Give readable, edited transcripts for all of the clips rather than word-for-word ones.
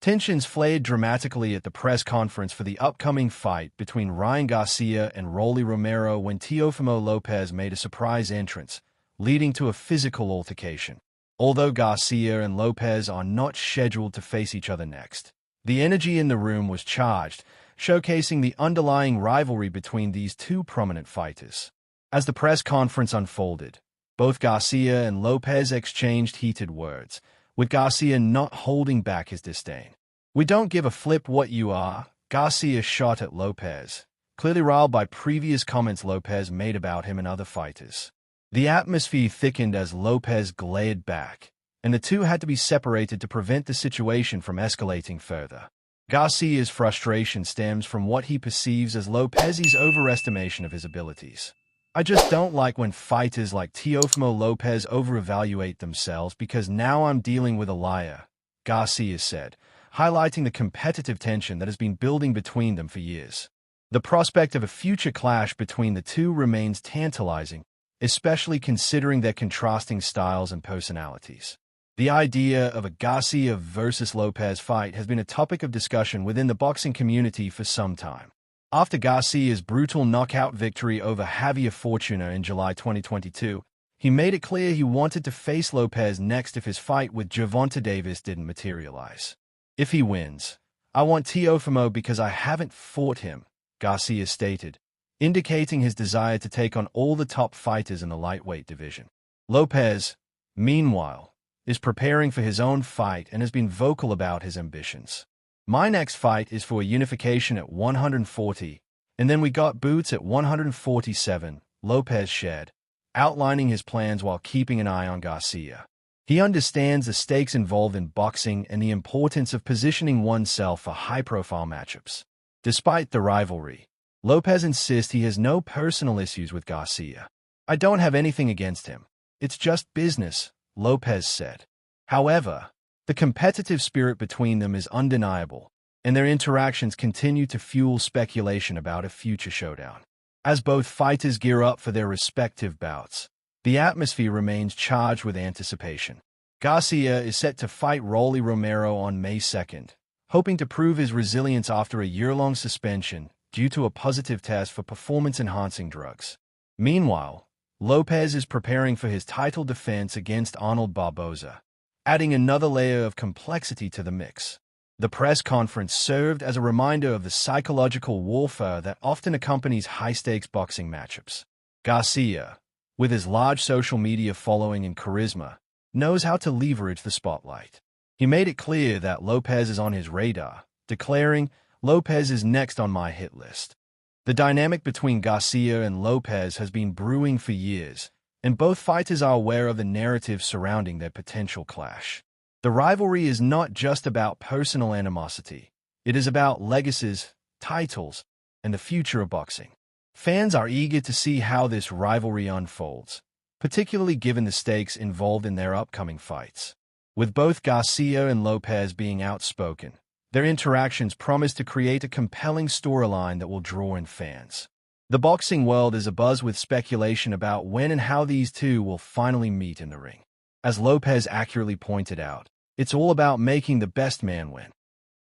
Tensions flared dramatically at the press conference for the upcoming fight between Ryan Garcia and Rolly Romero when Teofimo Lopez made a surprise entrance, leading to a physical altercation. Although Garcia and Lopez are not scheduled to face each other next, the energy in the room was charged, showcasing the underlying rivalry between these two prominent fighters. As the press conference unfolded, both Garcia and Lopez exchanged heated words, with Garcia not holding back his disdain. "We don't give a flip what you are," Garcia shot at Lopez, clearly riled by previous comments Lopez made about him and other fighters. The atmosphere thickened as Lopez glared back, and the two had to be separated to prevent the situation from escalating further. Garcia's frustration stems from what he perceives as Lopez's overestimation of his abilities. "I just don't like when fighters like Teofimo Lopez overevaluate themselves because now I'm dealing with a liar," Garcia said, highlighting the competitive tension that has been building between them for years. The prospect of a future clash between the two remains tantalizing, especially considering their contrasting styles and personalities. The idea of a Garcia versus Lopez fight has been a topic of discussion within the boxing community for some time. After Garcia's brutal knockout victory over Javier Fortuna in July 2022, he made it clear he wanted to face Lopez next if his fight with Gervonta Davis didn't materialize. "If he wins, I want Teofimo because I haven't fought him," Garcia stated, indicating his desire to take on all the top fighters in the lightweight division. Lopez, meanwhile, is preparing for his own fight and has been vocal about his ambitions. "My next fight is for a unification at 140, and then we got boots at 147, Lopez shared, outlining his plans while keeping an eye on Garcia. He understands the stakes involved in boxing and the importance of positioning oneself for high-profile matchups. Despite the rivalry, Lopez insists he has no personal issues with Garcia. "I don't have anything against him. It's just business," Lopez said. However, the competitive spirit between them is undeniable, and their interactions continue to fuel speculation about a future showdown. As both fighters gear up for their respective bouts, the atmosphere remains charged with anticipation. Garcia is set to fight Rolly Romero on May 2nd, hoping to prove his resilience after a year-long suspension due to a positive test for performance-enhancing drugs. Meanwhile, Lopez is preparing for his title defense against Arnold Barboza, adding another layer of complexity to the mix. The press conference served as a reminder of the psychological warfare that often accompanies high-stakes boxing matchups. Garcia, with his large social media following and charisma, knows how to leverage the spotlight. He made it clear that Lopez is on his radar, declaring, "Lopez is next on my hit list." The dynamic between Garcia and Lopez has been brewing for years, and both fighters are aware of the narrative surrounding their potential clash. The rivalry is not just about personal animosity. It is about legacies, titles, and the future of boxing. Fans are eager to see how this rivalry unfolds, particularly given the stakes involved in their upcoming fights. With both Garcia and Lopez being outspoken, their interactions promise to create a compelling storyline that will draw in fans. The boxing world is abuzz with speculation about when and how these two will finally meet in the ring. As Lopez accurately pointed out, it's all about making the best man win.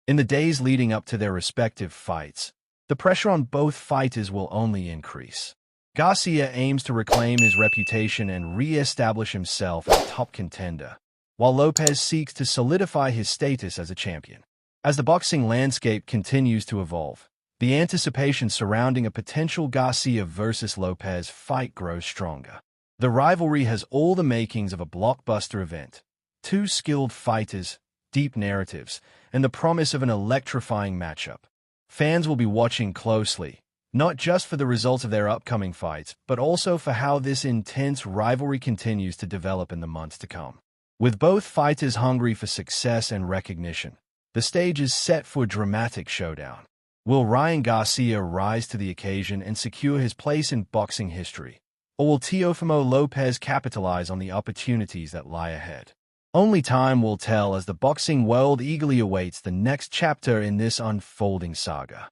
In the days leading up to their respective fights, the pressure on both fighters will only increase. Garcia aims to reclaim his reputation and re-establish himself as a top contender, while Lopez seeks to solidify his status as a champion. As the boxing landscape continues to evolve, the anticipation surrounding a potential Garcia versus Lopez fight grows stronger. The rivalry has all the makings of a blockbuster event: two skilled fighters, deep narratives, and the promise of an electrifying matchup. Fans will be watching closely, not just for the results of their upcoming fights, but also for how this intense rivalry continues to develop in the months to come. With both fighters hungry for success and recognition, the stage is set for a dramatic showdown. Will Ryan Garcia rise to the occasion and secure his place in boxing history? Or will Teofimo Lopez capitalize on the opportunities that lie ahead? Only time will tell as the boxing world eagerly awaits the next chapter in this unfolding saga.